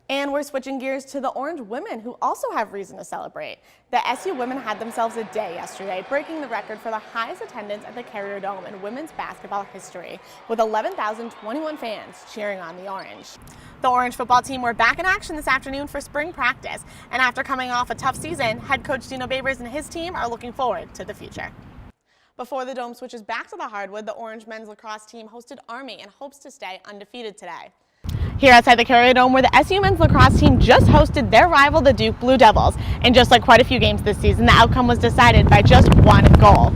And we're switching gears to the Orange women, who also have reason to celebrate. The SU women had themselves a day yesterday, breaking the record for the highest attendance at the Carrier Dome in women's basketball history, with 11,021 fans cheering on the Orange. The Orange football team were back in action this afternoon for spring practice, and after coming off a tough season, head coach Dino Babers and his team are looking forward to the future. Before the Dome switches back to the hardwood, the Orange men's lacrosse team hosted Army and hopes to stay undefeated today. Here outside the Carrier Dome, where the SU men's lacrosse team just hosted their rival, the Duke Blue Devils. And just like quite a few games this season, the outcome was decided by just one goal.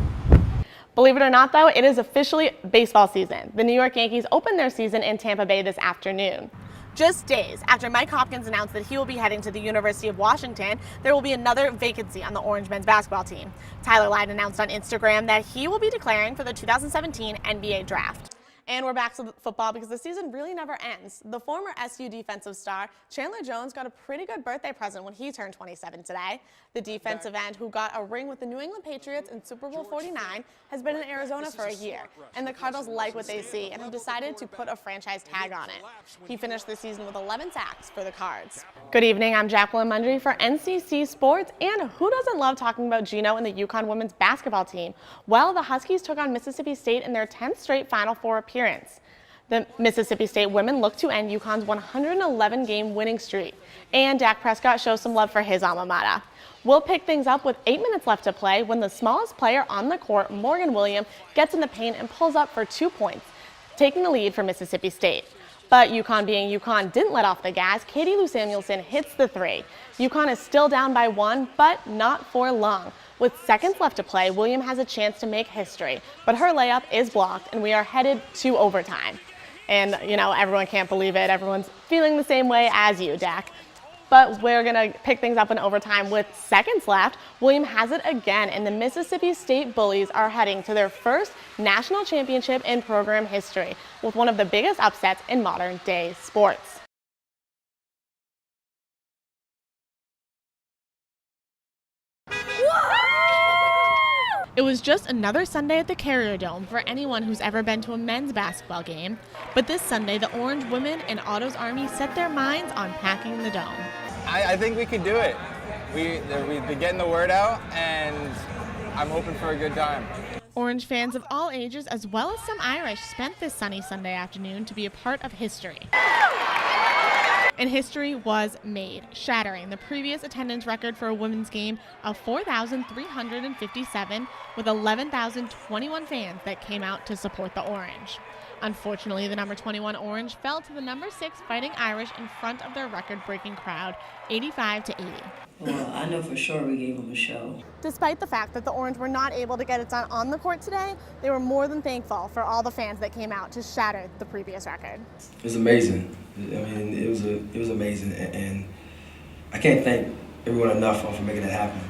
Believe it or not, though, it is officially baseball season. The New York Yankees opened their season in Tampa Bay this afternoon. Just days after Mike Hopkins announced that he will be heading to the University of Washington, there will be another vacancy on the Orange men's basketball team. Tyler Lydon announced on Instagram that he will be declaring for the 2017 NBA draft. And we're back to football because the season really never ends. The former SU defensive star, Chandler Jones, got a pretty good birthday present when he turned 27 today. The defensive end, who got a ring with the New England Patriots in Super Bowl 49, has been in Arizona for a year. And the Cardinals like what they see and have decided to put a franchise tag on it. He finished the season with 11 sacks for the Cards. Good evening, I'm Jacqueline Mundry for NCC Sports. And who doesn't love talking about Gino and the UConn women's basketball team? Well, the Huskies took on Mississippi State in their 10th straight Final Four appearance. The Mississippi State women look to end UConn's 111-game winning streak, and Dak Prescott shows some love for his alma mater. We'll pick things up with 8 minutes left to play when the smallest player on the court, Morgan Williams, gets in the paint and pulls up for 2 points, taking the lead for Mississippi State. But UConn being UConn didn't let off the gas. Katie Lou Samuelson hits the three. UConn is still down by 1, but not for long. With seconds left to play, Williams has a chance to make history, but her layup is blocked and we are headed to overtime. And you know, everyone can't believe it. Everyone's feeling the same way as you, Dak. But we're gonna pick things up in overtime with seconds left. Williams has it again, and the Mississippi State Bullies are heading to their first national championship in program history, with one of the biggest upsets in modern day sports. It was just another Sunday at the Carrier Dome for anyone who's ever been to a men's basketball game. But this Sunday, the Orange women and Otto's Army set their minds on packing the dome. I think we could do it. We've been getting the word out, and I'm hoping for a good time. Orange fans of all ages, as well as some Irish, spent this sunny Sunday afternoon to be a part of history. And history was made, shattering the previous attendance record for a women's game of 4,357 with 11,021 fans that came out to support the Orange. Unfortunately, the number 21 Orange fell to the number 6 Fighting Irish in front of their record-breaking crowd, 85-80. Well, I know for sure we gave them a show. Despite the fact that the Orange were not able to get it done on the court today, they were more than thankful for all the fans that came out to shatter the previous record. It was amazing. I mean, it was amazing, and I can't thank everyone enough for making that happen.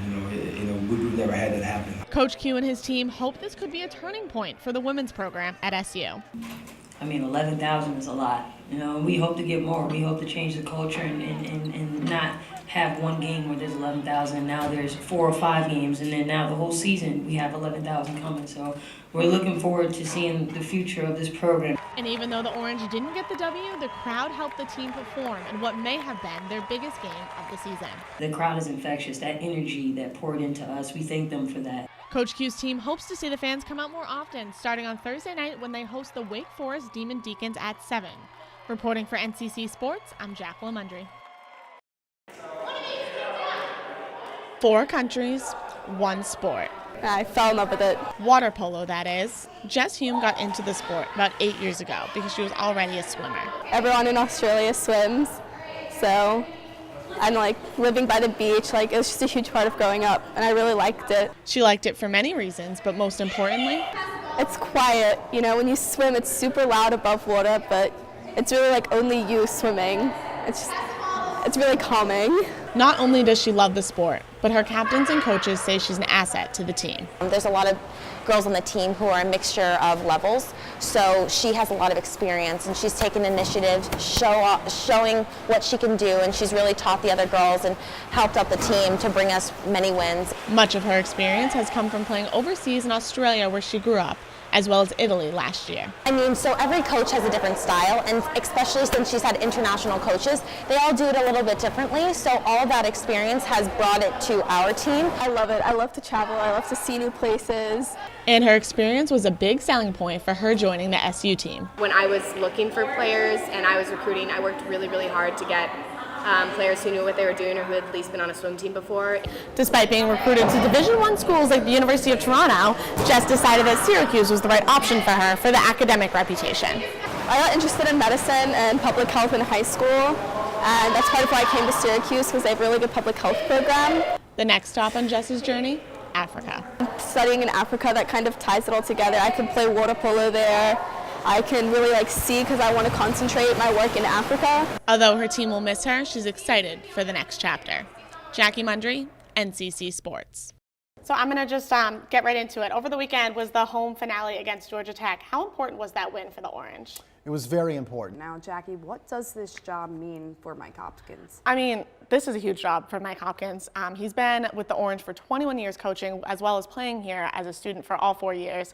We've never had that happen. Coach Q and his team hope this could be a turning point for the women's program at SU. I mean, 11,000 is a lot. We hope to get more. We hope to change the culture and not have one game where there's 11,000. Now there's 4 or 5 games, and then now the whole season we have 11,000 coming. So we're looking forward to seeing the future of this program. And even though the Orange didn't get the W, the crowd helped the team perform in what may have been their biggest game of the season. The crowd is infectious. That energy that poured into us, we thank them for that. Coach Q's team hopes to see the fans come out more often, starting on Thursday night when they host the Wake Forest Demon Deacons at 7. Reporting for NCC Sports, I'm Jacqueline Mundry. 4 countries, 1 sport. I fell in love with it. Water polo, that is. Jess Hume got into the sport about 8 years ago because she was already a swimmer. Everyone in Australia swims, so I'm living by the beach. It was just a huge part of growing up, and I really liked it. She liked it for many reasons, but most importantly, it's quiet. When you swim, it's super loud above water, but it's really only you swimming. It's really calming. Not only does she love the sport, but her captains and coaches say she's an asset to the team. There's a lot of girls on the team who are a mixture of levels, so she has a lot of experience and she's taken initiative, showing what she can do, and she's really taught the other girls and helped out the team to bring us many wins. Much of her experience has come from playing overseas in Australia, where she grew up, as well as Italy last year. I mean, so every coach has a different style, and especially since she's had international coaches, they all do it a little bit differently. So all of that experience has brought it to our team. I love it. I love to travel. I love to see new places. And her experience was a big selling point for her joining the SU team. When I was looking for players and I was recruiting, I worked really, really hard to get players who knew what they were doing or who had at least been on a swim team before. Despite being recruited to Division I schools like the University of Toronto, Jess decided that Syracuse was the right option for her for the academic reputation. I got interested in medicine and public health in high school, and that's part of why I came to Syracuse, because they have a really good public health program. The next stop on Jess's journey, Africa. Studying in Africa, that kind of ties it all together. I can play water polo there. I can really see because I want to concentrate my work in Africa. Although her team will miss her, she's excited for the next chapter. Jackie Mundry, NCC Sports. So I'm going to just get right into it. Over the weekend was the home finale against Georgia Tech. How important was that win for the Orange? It was very important. Now, Jackie, what does this job mean for Mike Hopkins? I mean, this is a huge job for Mike Hopkins. He's been with the Orange for 21 years coaching, as well as playing here as a student for all 4 years.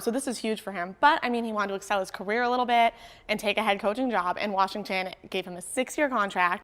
So this is huge for him. But, I mean, he wanted to excel his career a little bit and take a head coaching job, and Washington gave him a 6-year contract